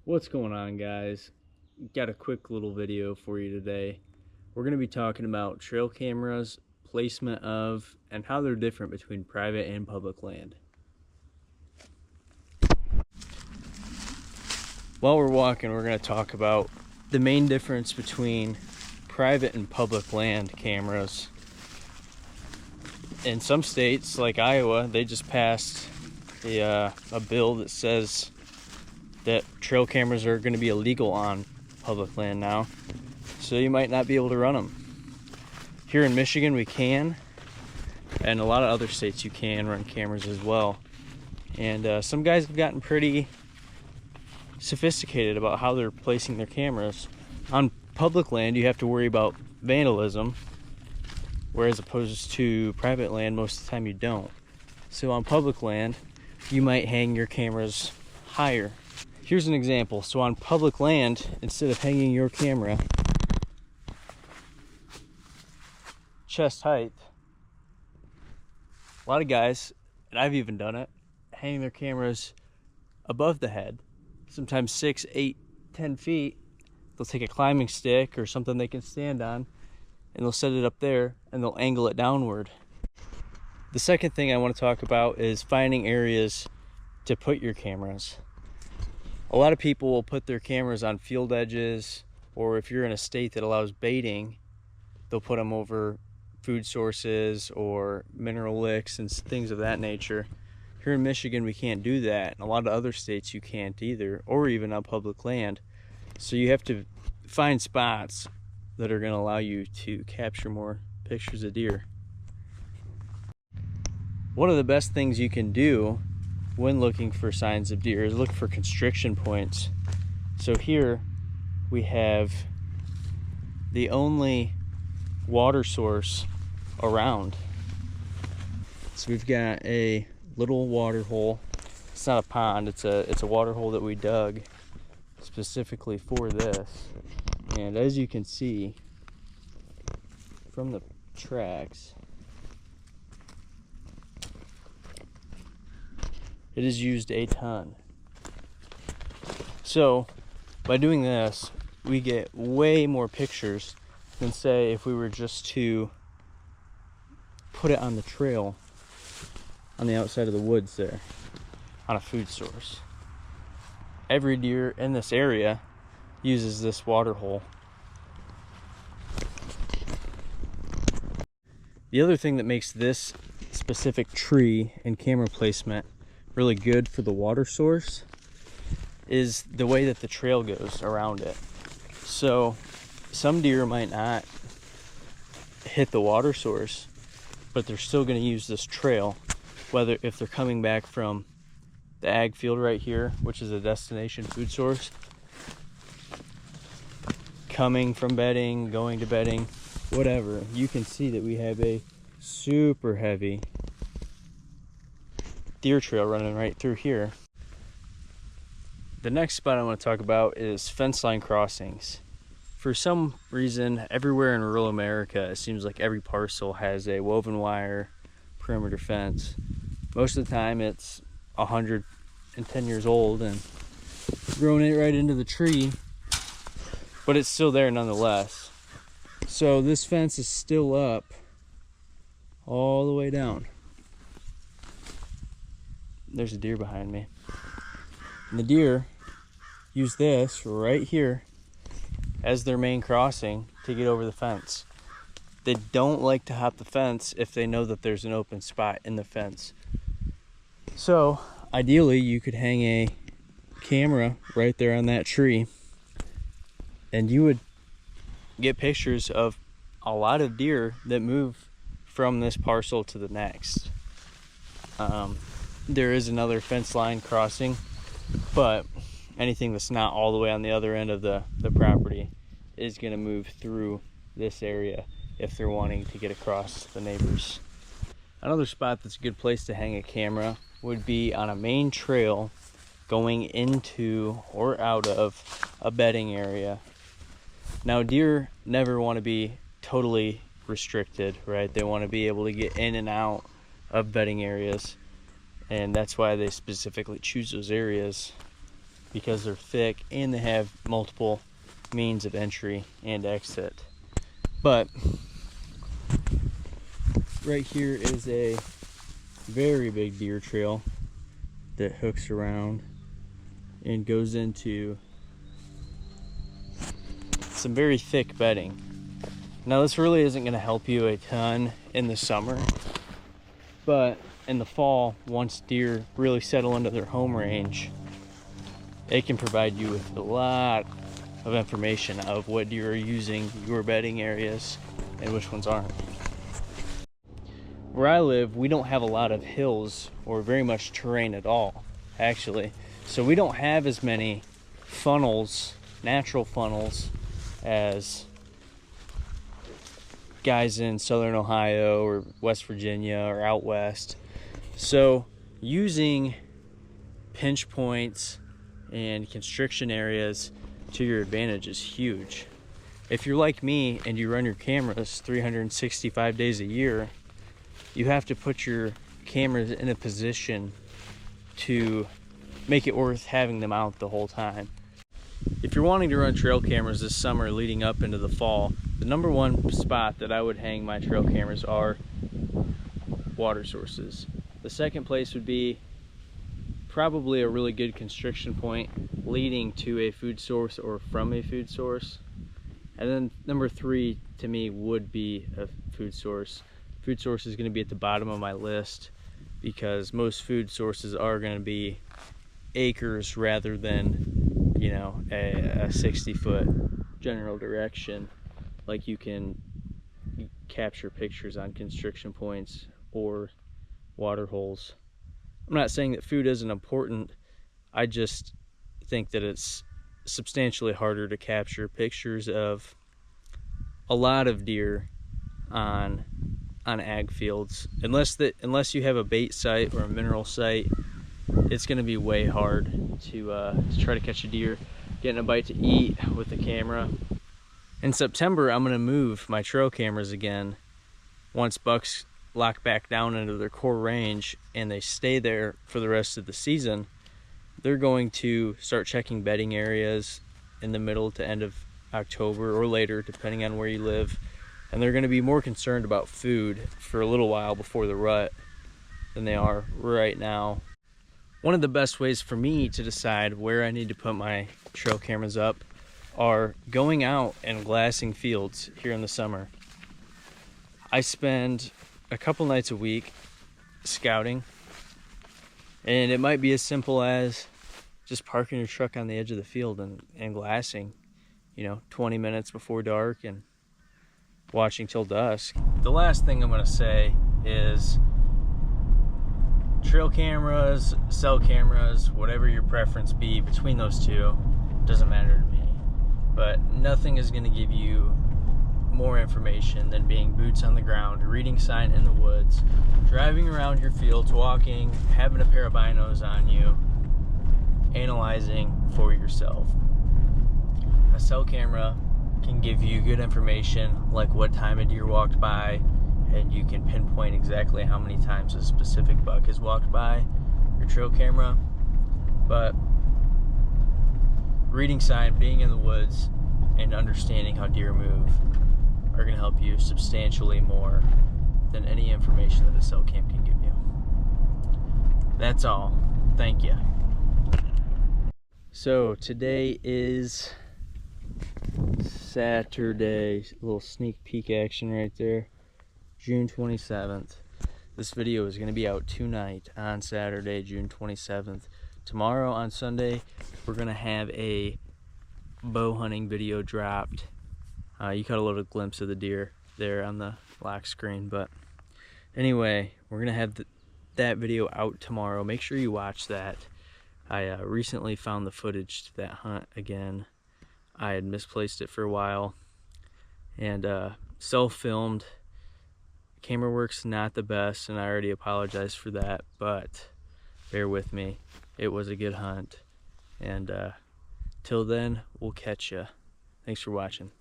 What's going on, guys? Got a quick little video for you today. We're going to be talking about trail cameras, placement of, and how they're different between private and public land. While we're walking, we're going to talk about the main difference between private and public land cameras. In some states, like Iowa, they just passed a bill that says that trail cameras are going to be illegal on public land now, so you might not be able to run them. Here in Michigan we can, and a lot of other states you can run cameras as well. And some guys have gotten pretty sophisticated about how they're placing their cameras. On public land you have to worry about vandalism, whereas opposed to private land most of the time you don't. So on public land you might hang your cameras higher. Here's an example. So on public land, instead of hanging your camera chest height, a lot of guys, and I've even done it, hang their cameras above the head, sometimes 6, 8, 10 feet. They'll take a climbing stick or something they can stand on, and they'll set it up there, and they'll angle it downward. The second thing I want to talk about is finding areas to put your cameras. A lot of people will put their cameras on field edges, or if you're in a state that allows baiting, they'll put them over food sources or mineral licks and things of that nature. Here in Michigan we can't do that, and a lot of other states you can't either, or even on public land. So you have to find spots that are going to allow you to capture more pictures of deer. One of the best things you can do when looking for signs of deer is look for constriction points. So here we have the only water source around. So we've got a little water hole. It's not a pond, it's a water hole that we dug specifically for this. And as you can see from the tracks, it is used a ton. So by doing this, we get way more pictures than, say, if we were just to put it on the trail on the outside of the woods there on a food source. Every deer in this area uses this water hole. The other thing that makes this specific tree and camera placement really good for the water source is the way that the trail goes around it. So some deer might not hit the water source, but they're still going to use this trail, whether if they're coming back from the ag field right here, which is a destination food source, coming from bedding, going to bedding, whatever. You can see that we have a super heavy deer trail running right through here. The next spot I want to talk about is fence line crossings. For some reason, everywhere in rural America, it seems like every parcel has a woven wire perimeter fence. Most of the time it's 110 years old and grown it right into the tree, but it's still there nonetheless. So this fence is still up all the way down. There's a deer behind me. And the deer use this right here as their main crossing to get over the fence. They don't like to hop the fence if they know that there's an open spot in the fence. So ideally you could hang a camera right there on that tree, and you would get pictures of a lot of deer that move from this parcel to the next. There is another fence line crossing, but anything that's not all the way on the other end of the property is going to move through this area if they're wanting to get across the neighbors. Another spot that's a good place to hang a camera would be on a main trail going into or out of a bedding area. Now, deer never want to be totally restricted, right? They want to be able to get in and out of bedding areas, and that's why they specifically choose those areas. because they're thick and they have multiple means of entry and exit. But right here is a very big deer trail that hooks around and goes into some very thick bedding. Now this really isn't going to help you a ton in the summer, but in the fall, once deer really settle into their home range, it can provide you with a lot of information of what deer are using your bedding areas and which ones aren't. Where I live, we don't have a lot of hills or very much terrain at all, actually. So we don't have as many funnels, natural funnels, as guys in southern Ohio or West Virginia or out west. So using pinch points and constriction areas to your advantage is huge. If you're like me and you run your cameras 365 days a year, you have to put your cameras in a position to make it worth having them out the whole time. If you're wanting to run trail cameras this summer leading up into the fall, the number one spot that I would hang my trail cameras are water sources. The second place would be probably a really good constriction point leading to a food source or from a food source. And then number three to me would be a food source. Food source is going to be at the bottom of my list because most food sources are going to be acres rather than, you know, a 60-foot general direction like you can capture pictures on constriction points or water holes. I'm not saying that food isn't important, I just think that it's substantially harder to capture pictures of a lot of deer on ag fields. Unless you have a bait site or a mineral site, it's going to be way hard to try to catch a deer getting a bite to eat with the camera. In September, I'm going to move my trail cameras again once bucks lock back down into their core range and they stay there for the rest of the season. They're going to start checking bedding areas in the middle to end of October or later, depending on where you live. And they're going to be more concerned about food for a little while before the rut than they are right now. One of the best ways for me to decide where I need to put my trail cameras up are going out and glassing fields here in the summer. I spend a couple nights a week scouting, and it might be as simple as just parking your truck on the edge of the field and glassing, 20 minutes before dark and watching till dusk. The last thing I'm going to say is trail cameras, cell cameras, whatever your preference be between those two, doesn't matter to me. But nothing is going to give you more information than being boots on the ground, reading sign in the woods, driving around your fields, walking, having a pair of binos on you, analyzing for yourself. A cell camera can give you good information like what time a deer walked by, and you can pinpoint exactly how many times a specific buck has walked by your trail camera. But reading sign, being in the woods, and understanding how deer move are going to help you substantially more than any information that a cell cam can give you. That's all. Thank you. So today is Saturday, a little sneak peek action right there, June 27th. This video is going to be out tonight on Saturday, June 27th. Tomorrow on Sunday, we're going to have a bow hunting video dropped. You caught a little glimpse of the deer there on the lock screen, but anyway, we're going to have that video out tomorrow. Make sure you watch that. I recently found the footage to that hunt again. I had misplaced it for a while, and self-filmed. Camera work's not the best, and I already apologized for that, but bear with me. It was a good hunt, and till then, we'll catch ya. Thanks for watching.